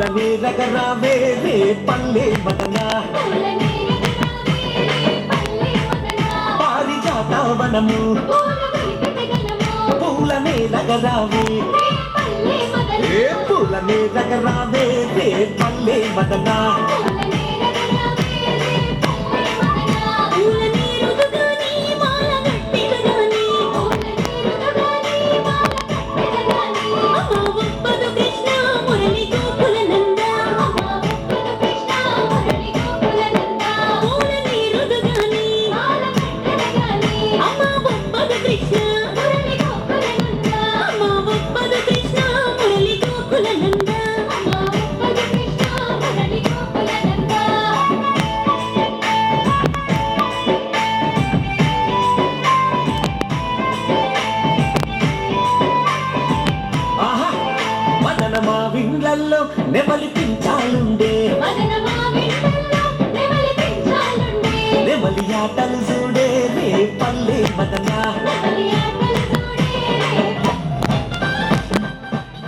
పూలనే రగరావే రే పల్లె మదనా పారిజాత వనము పూలనే రగరావే రే పూలనే రగరావే రే పల్లె మదనా విండ్లల్లో నెమలి పించాలుండే నెమలి ఆటలు